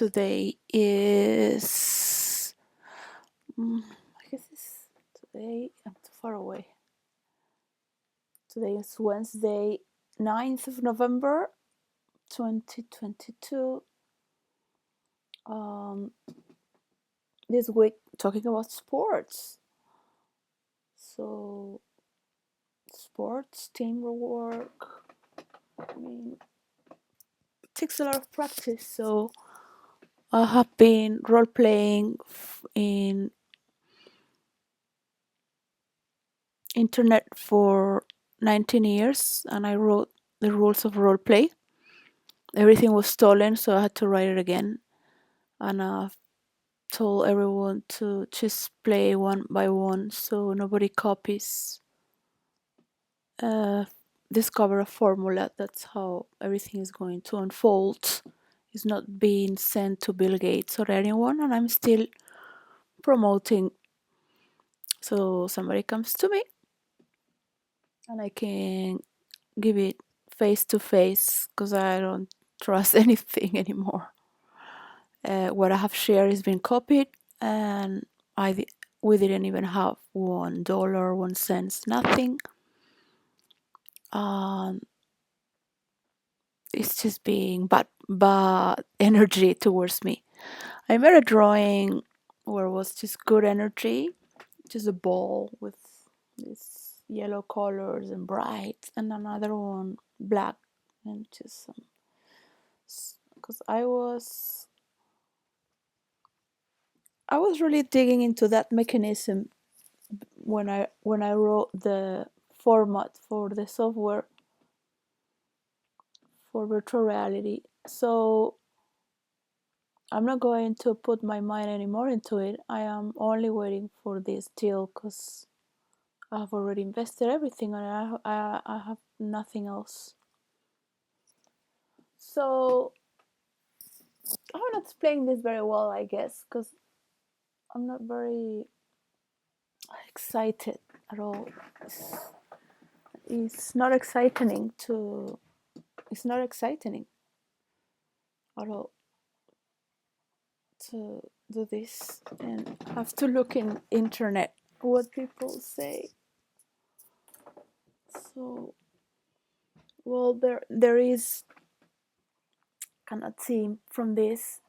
Today is. I guess it's today. I'm too far away. Today is Wednesday, 9th of November, 2022. This week, talking about sports. So, sports, teamwork. I mean, it takes a lot of practice. So, I have been role playing in internet for 19 years, and I wrote the rules of role play. Everything was stolen, so I had to write it again. And I've told everyone to just play one by one so nobody copies. Uh, discover a formula. That's how everything is going to unfold. It's not being sent to Bill Gates or anyone, and I'm still promoting. So somebody comes to me and I can give it face to face because I don't trust anything anymore. What I have shared has been copied, and we didn't even have $1, 1 cent, nothing. Um, it's just being bad energy towards me. I made a drawing where it was just good energy, just a ball with this yellow colors and bright, and another one black, and just some. Because I was really digging into that mechanism when I wrote the format for the software for virtual reality. So I'm not going to put my mind anymore into it. I am only waiting for this deal because I've already invested everything and I have nothing else. So I'm not explaining this very well, I guess, because I'm not very excited at all. It's not exciting to. It's not exciting at all to do this, and have to look in internet what people say. So, well, there is cannot see from this.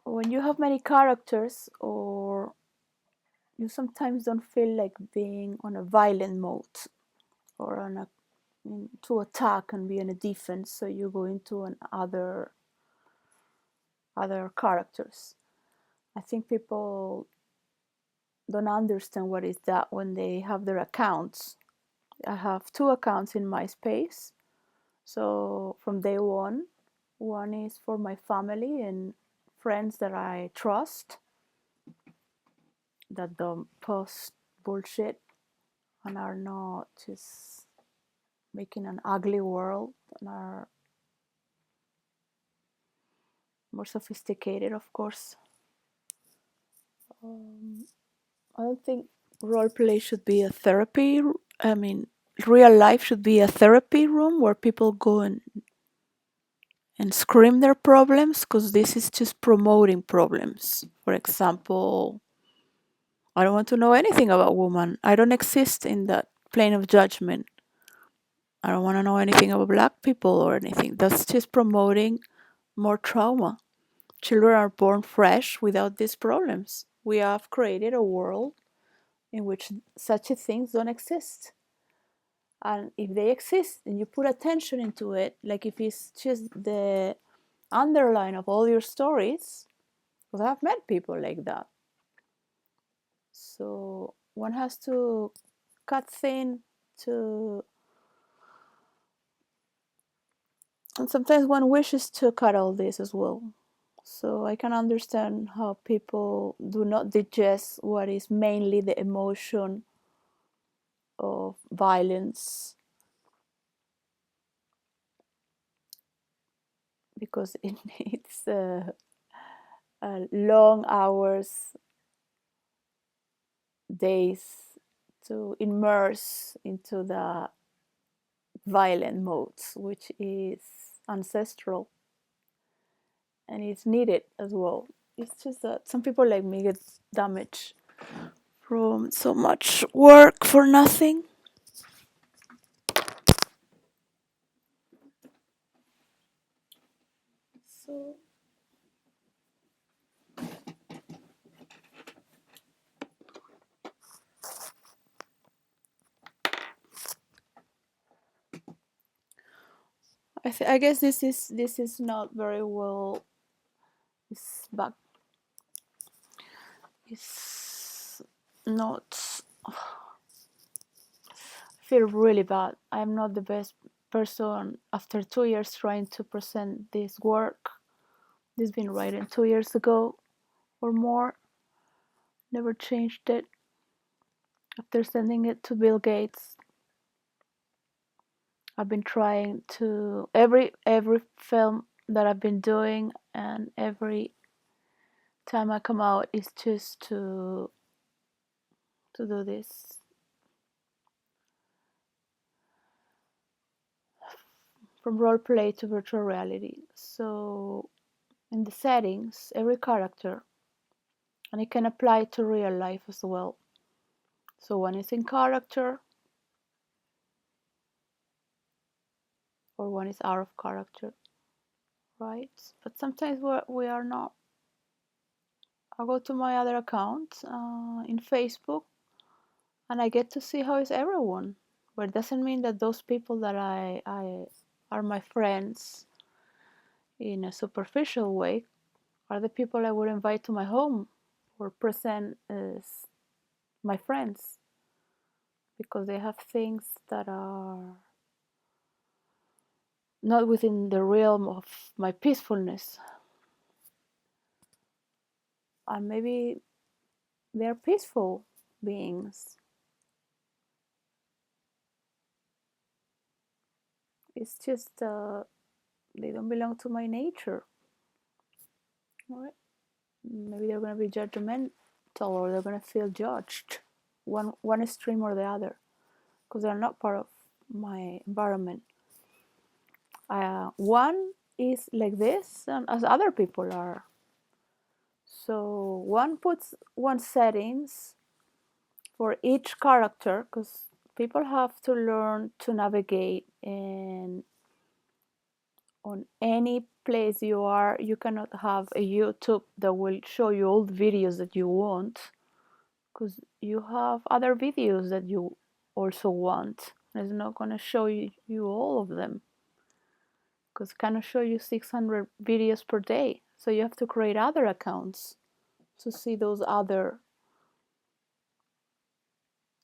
When you have many characters, or you sometimes don't feel like being on a violent mode or on a to attack and be in a defense, so you go into other characters. I think people don't understand what is that when they have their accounts. I have 2 accounts in MySpace. So from day one is for my family and friends that I trust, that don't post bullshit and are not just making an ugly world and are more sophisticated, of course. I don't think role play should be a therapy. I mean, real life should be a therapy room where people go and scream their problems, because this is just promoting problems. For example, I don't want to know anything about women. I don't exist in that plane of judgment. I don't want to know anything about black people or anything. That's just promoting more trauma. Children are born fresh without these problems. We have created a world in which such things don't exist. And if they exist and you put attention into it, like if it's just the underline of all your stories, because I've met people like that. So one has to cut thin to, and sometimes one wishes to cut all this as well. So I can understand how people do not digest what is mainly the emotion of violence, because it needs long hours, days to immerse into the violent modes, which is ancestral, and it's needed as well. It's just that some people like me get damaged from so much work for nothing. So I guess this is not very well. It's back. It's not. I feel really bad. I'm not the best person after 2 years trying to present this work. This been written 2 years ago or more. Never changed it. After sending it to Bill Gates, I've been trying to every film that I've been doing, and every time I come out is just to do this from role play to virtual reality. So in the settings, every character, and it can apply to real life as well. So one is in character or one is out of character, right? But sometimes we are not. I go to my other account in Facebook, and I get to see how is everyone. But it doesn't mean that those people that I are my friends in a superficial way are the people I would invite to my home or present as my friends, because they have things that are not within the realm of my peacefulness. And maybe they're peaceful beings. It's just they don't belong to my nature. Right? Maybe they're going to be judgmental, or they're going to feel judged, one extreme or the other, because they're not part of my environment. One is like this, and as other people are. So one puts one settings for each character, because people have to learn to navigate, and on any place you are, you cannot have a YouTube that will show you all the videos that you want, because you have other videos that you also want. It's not going to show you all of them, because it cannot show you 600 videos per day. So you have to create other accounts to see those other,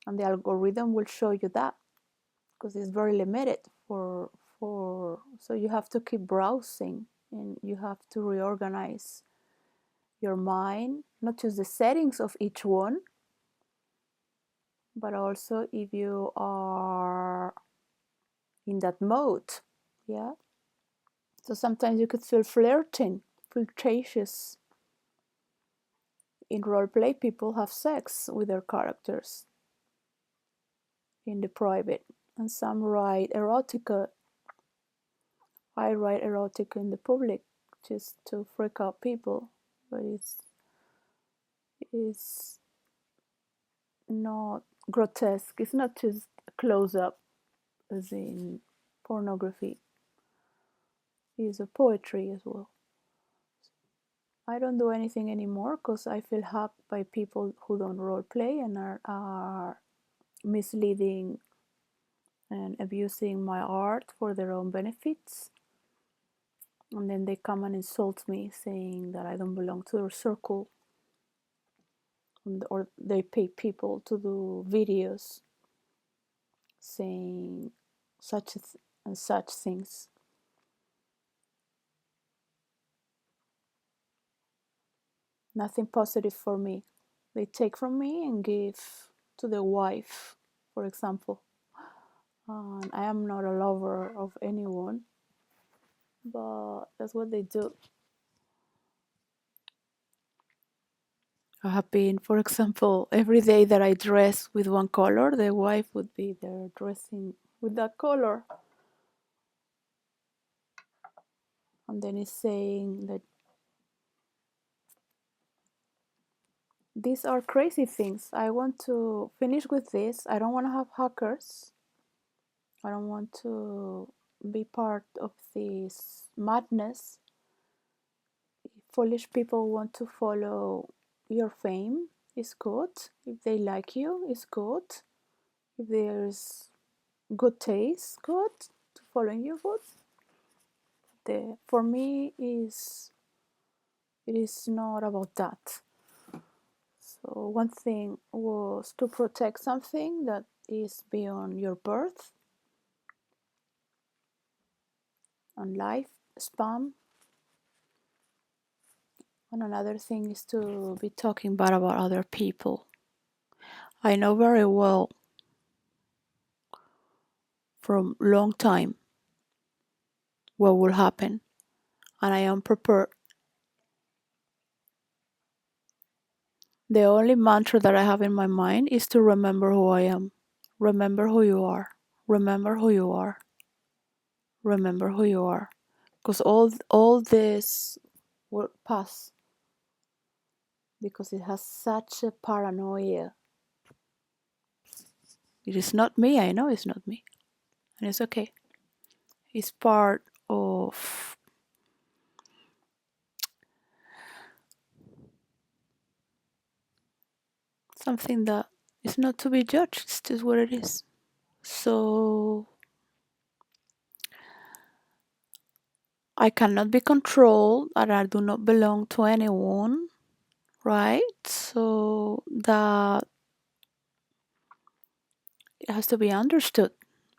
and the algorithm will show you that, because it's very limited for so you have to keep browsing, and you have to reorganize your mind, not just the settings of each one, but also if you are in that mode. Yeah. So sometimes you could feel flirtatious. In roleplay, people have sex with their characters in the private, and some write erotica. I write erotica in the public just to freak out people, but it's not grotesque. It's not just close up as in pornography. It's a poetry as well. I don't do anything anymore because I feel hacked by people who don't role play and are misleading and abusing my art for their own benefits. And then they come and insult me, saying that I don't belong to their circle, or they pay people to do videos saying such and such things. Nothing positive for me. They take from me and give to the wife, for example. And I am not a lover of anyone, but that's what they do. I have been, for example, every day that I dress with one color, the wife would be there dressing with that color. And then it's saying that these are crazy things. I want to finish with this. I don't want to have hackers. I don't want to be part of this madness. Foolish people want to follow your fame. It's good. If they like you, it's good. If there's good taste, good. To following you, good. For me, it is not about that. So one thing was to protect something that is beyond your birth and life span. And another thing is to be talking bad about other people. I know very well from long time what will happen, and I am prepared. The only mantra that I have in my mind is to remember who I am. Remember who you are. Remember who you are. Remember who you are. Because all this will pass, because it has such a paranoia. It is not me, I know it's not me. And it's okay. It's part of something that is not to be judged. It's just what it is. So I cannot be controlled, and I do not belong to anyone, right? So that it has to be understood.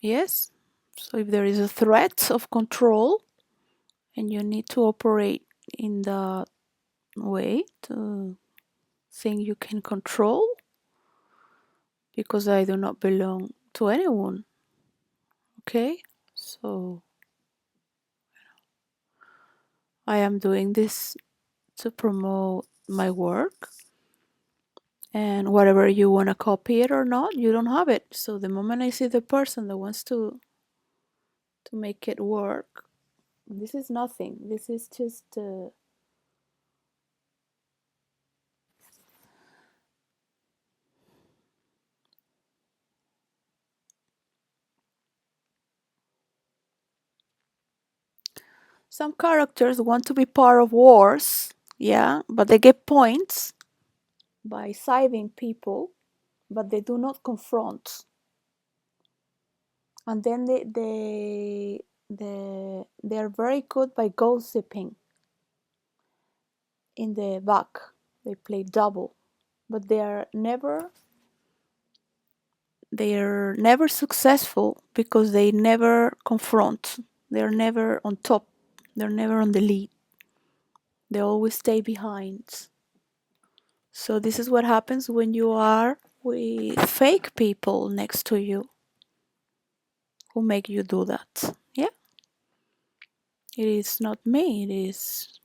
Yes? So if there is a threat of control and you need to operate in that way to think you can control, because I do not belong to anyone. Okay? So I am doing this to promote my work, and whatever you want to copy it or not, you don't have it. So the moment I see the person that wants to make it work, this is nothing. This is just some characters want to be part of wars, yeah, but they get points by siding people, but they do not confront. And then they are very good by gossiping in the back. They play double, but they are never successful because they never confront. They're never on top. They're never on the lead. They always stay behind. So this is what happens when you are with fake people next to you who make you do that. Yeah, it is not me. It is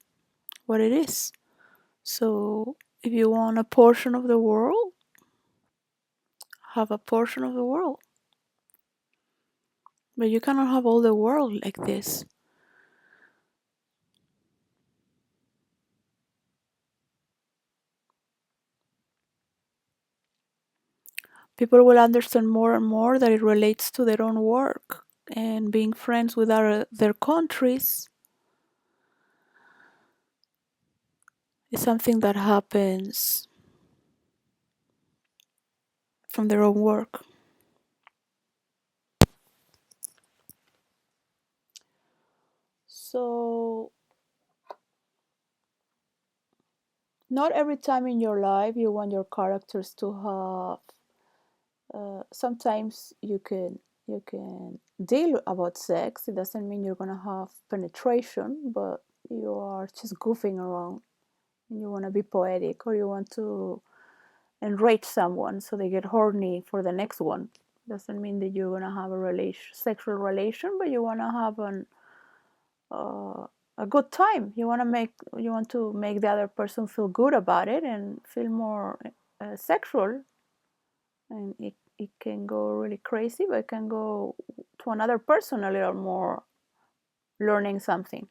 what it is. So if you want a portion of the world, have a portion of the world. But you cannot have all the world like this. People will understand more and more that it relates to their own work, and being friends with their countries is something that happens from their own work. So not every time in your life you want your characters to have. Sometimes you can deal about sex. It doesn't mean you're gonna have penetration, but you are just goofing around and you want to be poetic, or you want to enrage someone so they get horny for the next one. Doesn't mean that you're gonna have a sexual relation, but you want to have uh, a good time. You want to make the other person feel good about it and feel more sexual, and it can go really crazy, but it can go to another person a little more learning something.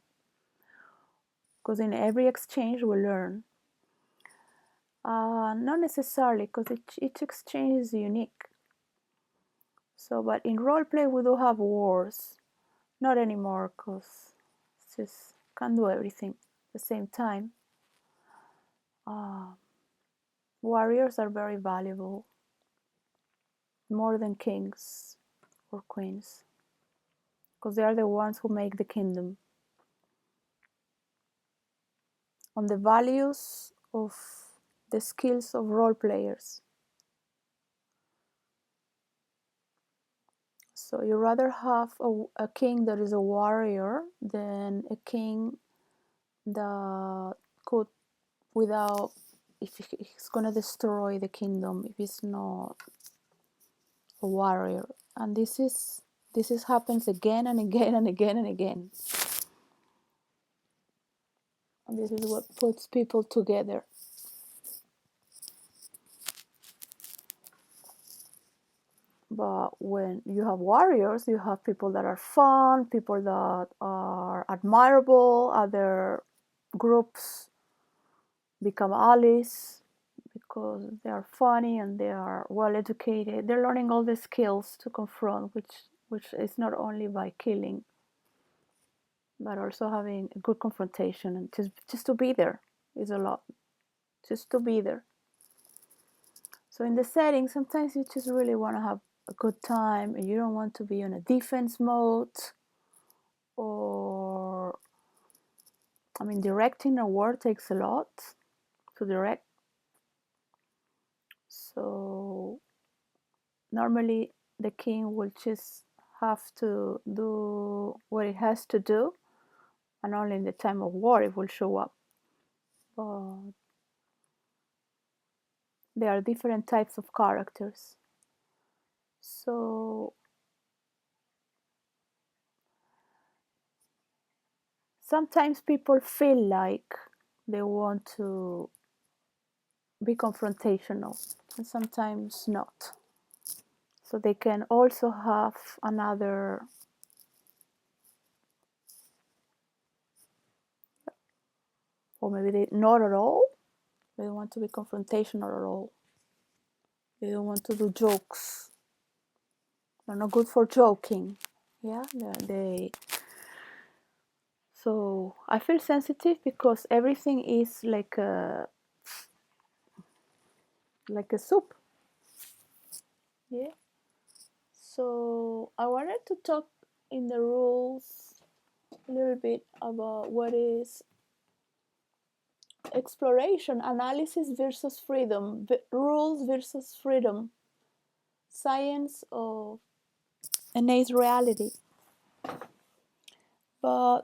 because in every exchange we learn. Not necessarily, because each exchange is unique. So, but in role play we do have wars. Not anymore, because it's just can't do everything at the same time. Warriors are very valuable, more than kings or queens, because they are the ones who make the kingdom. On the values of the skills of role players. So you rather have a king that is a warrior than a king that could, without, if he's gonna destroy the kingdom if he's not a warrior. And this is happens again and again and again and again. And this is what puts people together. But when you have warriors, you have people that are fun, people that are admirable, other groups become allies because they are funny and they are well educated. They're learning all the skills to confront, which is not only by killing, but also having a good confrontation, and just to be there is a lot. Just to be there. So in the setting, sometimes you just really want to have a good time and you don't want to be on a defense mode, or directing a war takes a lot to direct. So normally the king will just have to do what it has to do, and only in the time of war it will show up. But there are different types of characters. So sometimes people feel like they want to be confrontational, and sometimes not. So they can also have another, or maybe they not at all. They don't want to be confrontational at all. They don't want to do jokes. They're not good for joking. Yeah, they. So I feel sensitive because everything is like a soup. Yeah. So I wanted to talk in the rules a little bit about what is exploration, analysis versus freedom, rules versus freedom, science of innate reality. But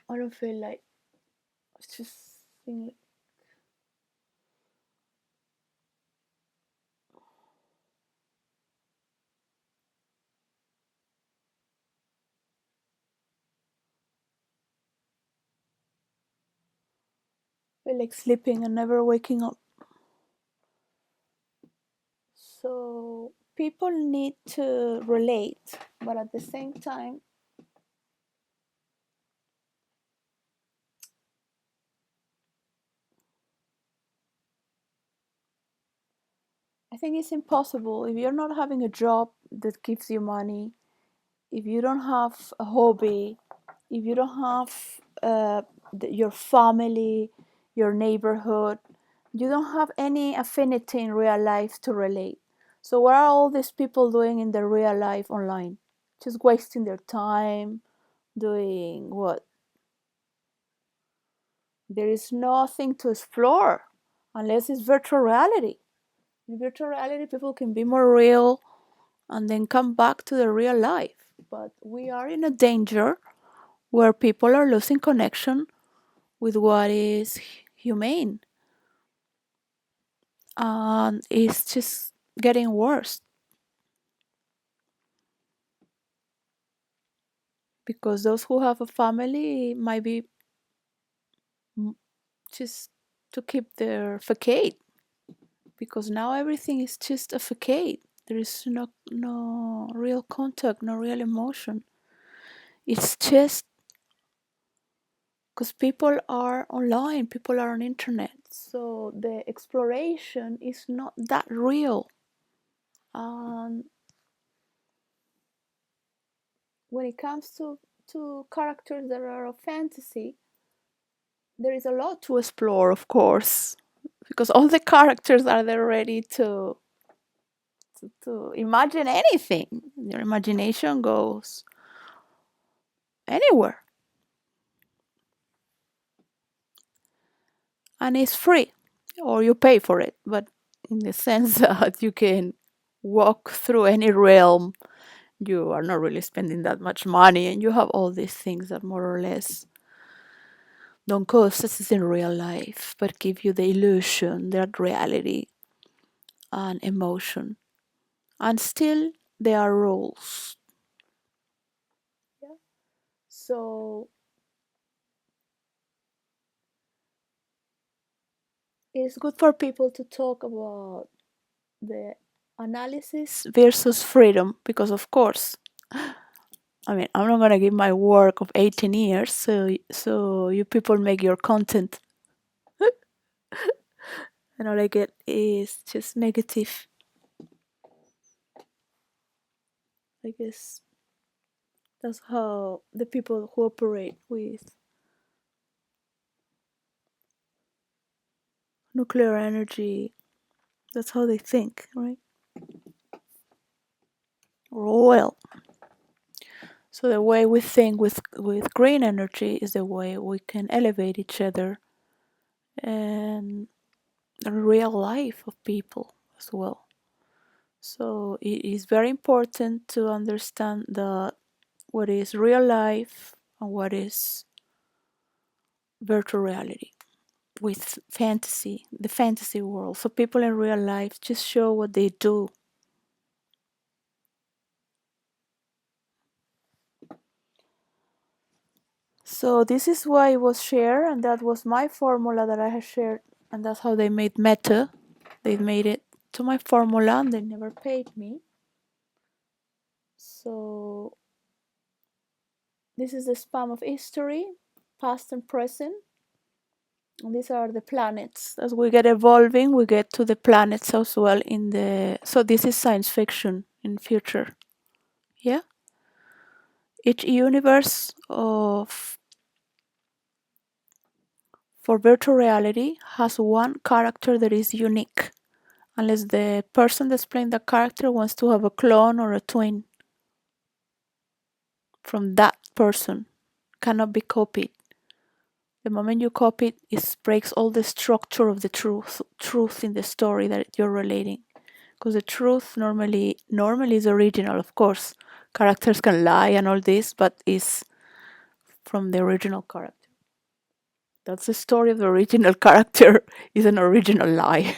I don't feel like it's just thing like feel like sleeping and never waking up. So people need to relate, but at the same time, I think it's impossible if you're not having a job that gives you money, if you don't have a hobby, if you don't have your family, your neighborhood, you don't have any affinity in real life to relate. So what are all these people doing in their real life online? Just wasting their time doing what? There is nothing to explore unless it's virtual reality. In virtual reality, people can be more real and then come back to the real life. But we are in a danger where people are losing connection with what is humane. And it's just getting worse because those who have a family might be just to keep their facade. because now everything is just a facade. There is no real contact, no real emotion. It's just because people are online, people are on internet, so the exploration is not that real. And when it comes to characters that are of fantasy, there is a lot to explore, of course, because all the characters are there ready to imagine anything. Your imagination goes anywhere, and it's free, or you pay for it, but in the sense that you can walk through any realm, you are not really spending that much money, and you have all these things that more or less don't cost us in real life, but give you the illusion that reality and emotion. And still, there are rules. Yeah. So it's good for people to talk about the analysis versus freedom because, of course, I mean, I'm not gonna give my work of 18 years, so you people make your content, and all I get is just negative. I guess that's how the people who operate with nuclear energy, that's how they think, right? Well, so the way we think with green energy is the way we can elevate each other and the real life of people as well. So it is very important to understand that what is real life and what is virtual reality with fantasy, the fantasy world. So people in real life just show what they do. So this is why it was shared, and that was my formula that I had shared, and that's how they made Meta. They made it to my formula, and they never paid me. So this is the span of history, past and present. And these are the planets. As we get evolving, we get to the planets as well in the. So this is science fiction in future. Yeah. Each universe of for virtual reality has one character that is unique, unless the person that's playing the character wants to have a clone or a twin from that person. Cannot be copied. The moment you copy it, it breaks all the structure of the truth in the story that you're relating. Because the truth normally is original, of course. Characters can lie and all this, but is from the original character. That's the story of the original character is an original lie,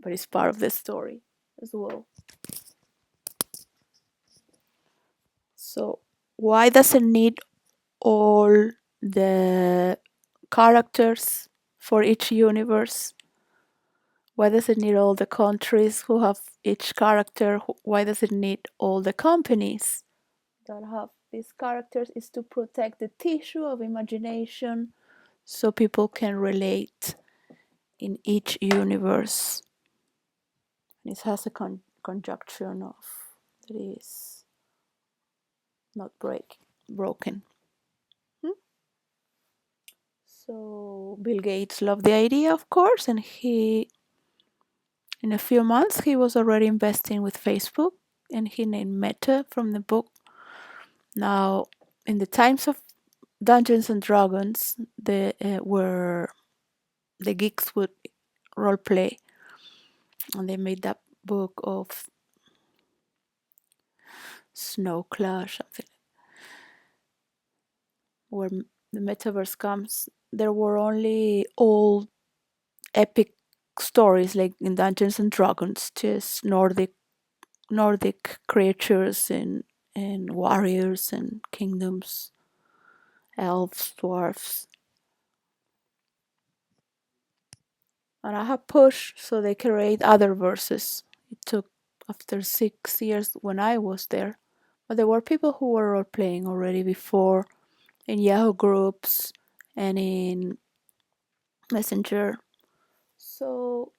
but it's part of the story as well. So why does it need all the characters for each universe? Why does it need all the countries who have each character? Why does it need all the companies that have these characters? Is to protect the tissue of imagination so people can relate in each universe. And it has a conjunction of that is not broken. Hmm? So Bill Gates loved the idea, of course, and he in a few months he was already investing with Facebook, and he named Meta from the book. Now, in the times of Dungeons and Dragons, where the geeks would role play, and they made that book of Snow Clash, something where the metaverse comes. There were only old epic stories like in Dungeons and Dragons, just Nordic creatures and warriors and kingdoms, elves, dwarfs. And I have pushed so they create other verses. It took after 6 years when I was there. But there were people who were role playing already before in Yahoo groups and in Messenger. So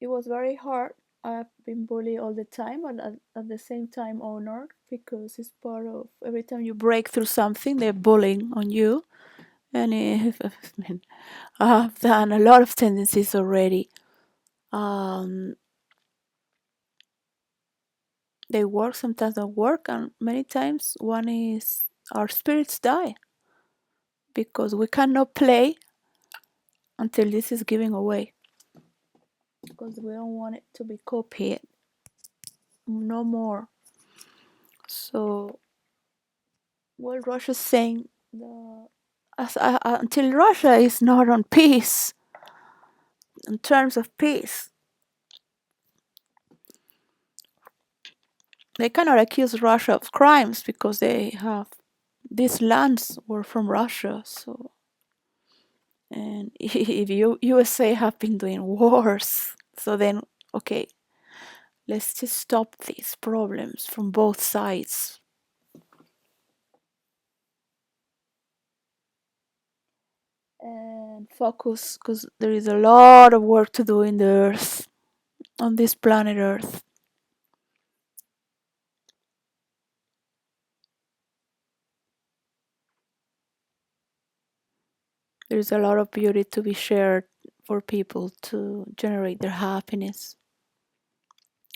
it was very hard. I've been bullied all the time, and at the same time honored because it's part of every time you break through something, they're bullying on you. And if, I have done a lot of tendencies already. Um, they work, sometimes don't work, and many times one is our spirits die because we cannot play until this is giving away because we don't want it to be copied no more. So what Russia's saying, until Russia is not on peace, in terms of peace, they cannot accuse Russia of crimes because they have these lands were from Russia. So, and if USA have been doing wars, so then okay, let's just stop these problems from both sides and focus because there is a lot of work to do in the Earth, on this planet Earth. There's a lot of beauty to be shared for people to generate their happiness,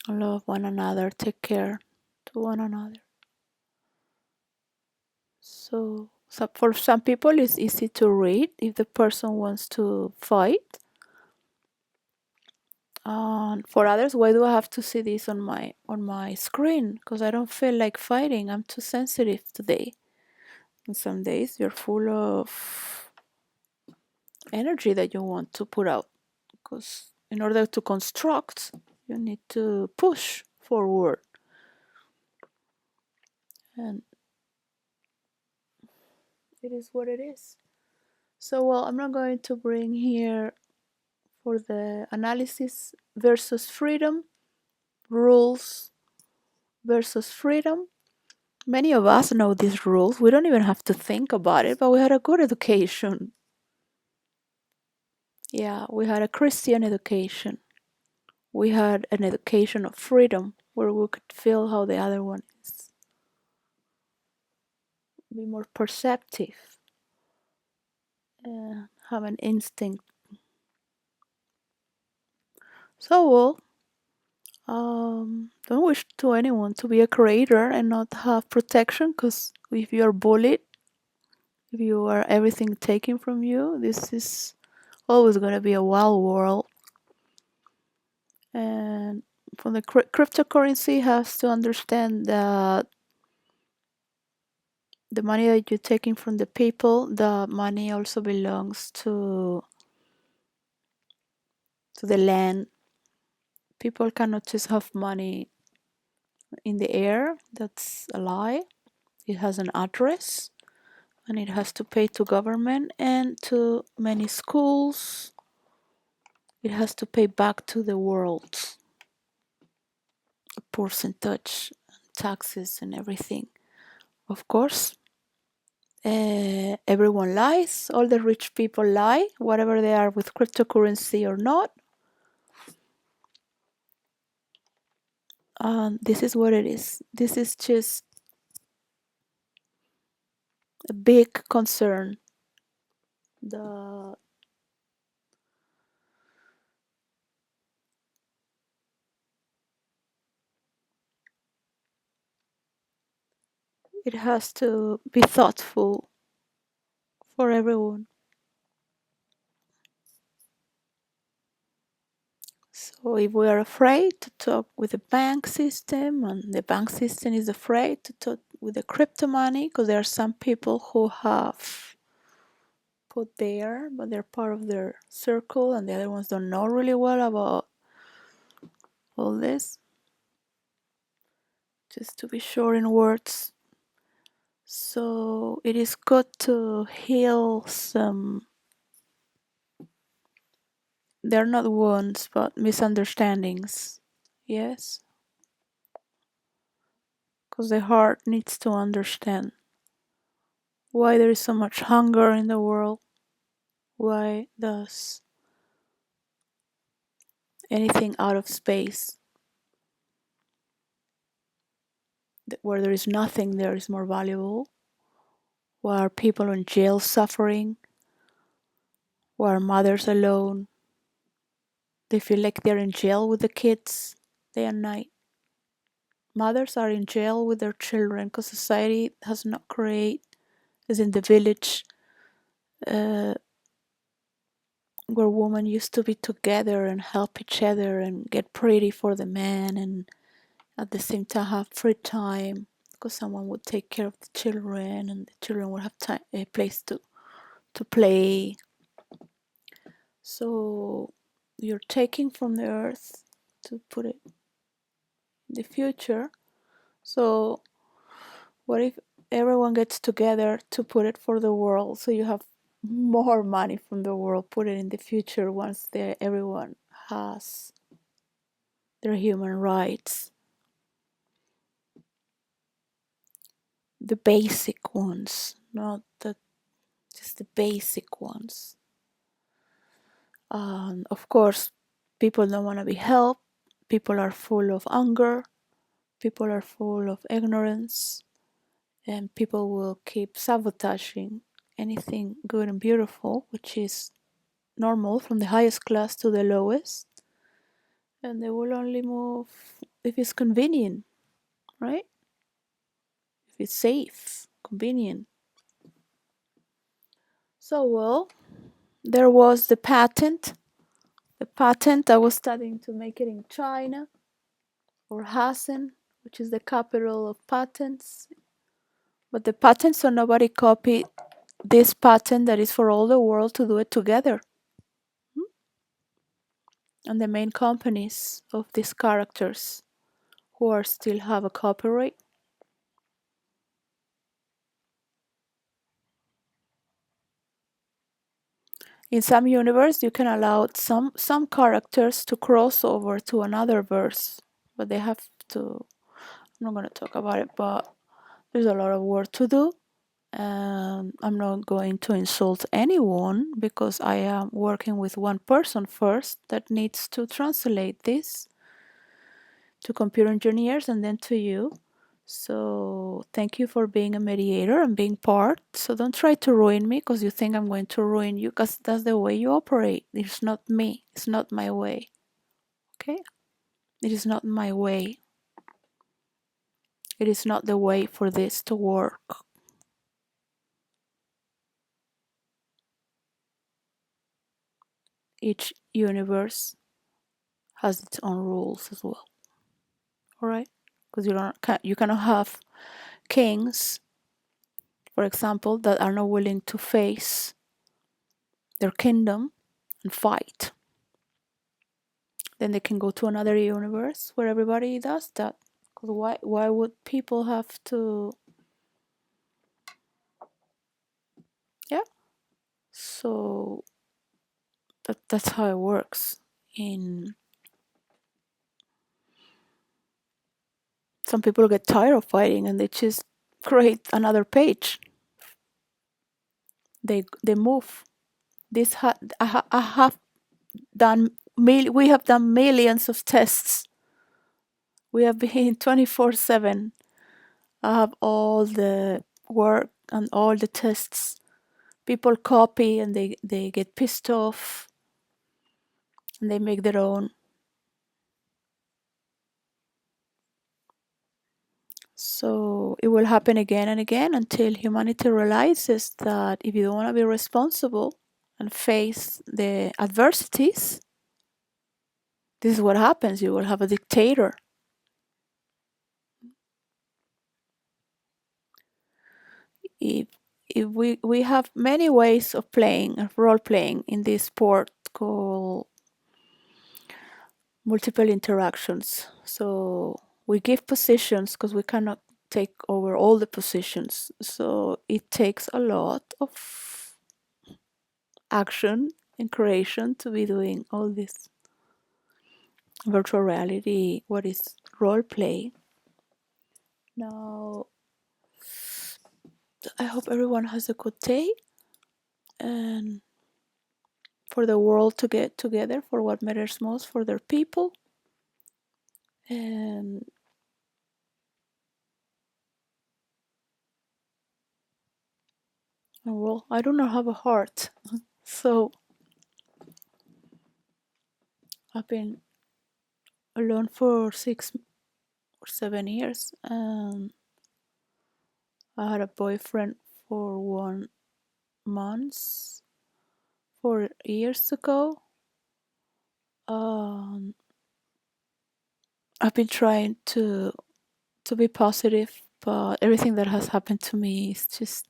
love one another, take care to one another. So for some people, it's easy to read if the person wants to fight. For others, why do I have to see this on my screen? Because I don't feel like fighting. I'm too sensitive today. And some days you're full of energy that you want to put out. Because in order to construct, you need to push forward. And it is what it is. So, well, I'm not going to bring here for the analysis versus freedom, rules versus freedom. Many of us know these rules. We don't even have to think about it, but we had a good education. Yeah, we had a Christian education. We had an education of freedom where we could feel how the other one is, be more perceptive, have an instinct. So, well, don't wish to anyone to be a creator and not have protection because if you are bullied, if you are everything taken from you, this is always going to be a wild world. And from the cryptocurrency has to understand that the money that you're taking from the people, the money also belongs to the land. People cannot just have money in the air. That's a lie. It has an address and it has to pay to government and to many schools. It has to pay back to the world a percentage, taxes and everything. Of course, everyone lies. All the rich people lie, whatever they are with cryptocurrency or not. This is what it is. This is just a big concern. The It has to be thoughtful for everyone. So if we are afraid to talk with the bank system and the bank system is afraid to talk with the crypto money because there are some people who have put there but they're part of their circle and the other ones don't know really well about all this. Just to be sure in words. So it is good to heal some they're not wounds, but misunderstandings. Yes, because the heart needs to understand why there is so much hunger in the world. Why does anything out of space, where there is nothing, there is more valuable? Why are people in jail suffering? Why are mothers alone? They feel like they're in jail with the kids day and night. Mothers are in jail with their children because society has not created, as in the village, uh, where women used to be together and help each other and get pretty for the man, and at the same time have free time because someone would take care of the children and the children would have time, a place to play. So you're taking from the earth to put it in the future. So what if everyone gets together to put it for the world? So you have more money from the world, put it in the future once everyone has their human rights, the basic ones, not the just the basic ones. Of course, people don't want to be helped. People are full of anger. People are full of ignorance, and people will keep sabotaging anything good and beautiful, which is normal from the highest class to the lowest. And they will only move if it's convenient, right? If it's safe, convenient. So, well, there was the patent. I was studying to make it in China, or Hasen, which is the capital of patents. But the patent, so nobody copied this patent that is for all the world to do it together. And the main companies of these characters who are still have a copyright. In some universe, you can allow some characters to cross over to another verse, but they have to. I'm not going to talk about it, but there's a lot of work to do, and I'm not going to insult anyone because I am working with one person first that needs to translate this to computer engineers and then to you. So thank you for being a mediator and being part. So don't try to ruin me because you think I'm going to ruin you, because that's the way you operate. It's not me. It's not my way. Okay? It is not my way. It is not the way for this to work. Each universe has its own rules as well. All right? Because you cannot have kings, for example, that are not willing to face their kingdom and fight. Then they can go to another universe where everybody does that. Because why would people have to? Yeah. So that's how it works. In some people get tired of fighting and they just create another page. They move. I have done we have done millions of tests. We have been 24/7. I have all the work and all the tests. People copy and they get pissed off and they make their own. So it will happen again and again until humanity realizes that if you don't want to be responsible and face the adversities, this is what happens. You will have a dictator. If, if we have many ways of playing, of role playing in this sport called multiple interactions. So we give positions because we cannot take over all the positions. So it takes a lot of action in creation to be doing all this virtual reality, what is role play. Now, I hope everyone has a good day and for the world to get together for what matters most for their people. And well, I do not have a heart, so I've been alone for 6 or 7 years, and I had a boyfriend for 1 month 4 years ago. Um, I've been trying to be positive, but everything that has happened to me is just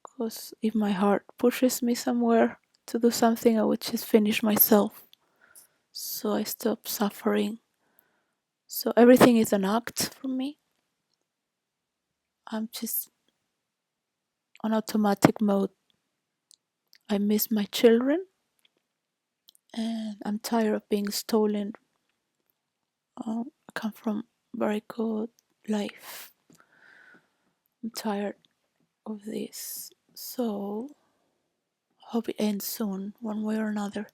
because if my heart pushes me somewhere to do something, I would just finish myself. So I stop suffering. So everything is an act for me. I'm just on automatic mode. I miss my children and I'm tired of being stolen. I come from very good life. I'm tired of this. So hope it ends soon, one way or another.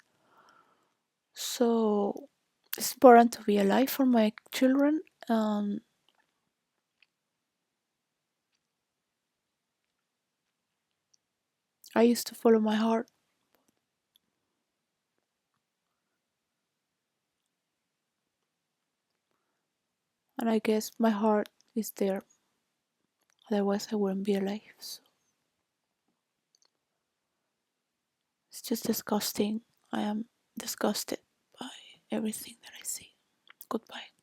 So it's important to be alive for my children. I used to follow my heart, and I guess my heart is there. Otherwise, I wouldn't be alive. So it's just disgusting. I am disgusted by everything that I see. Goodbye.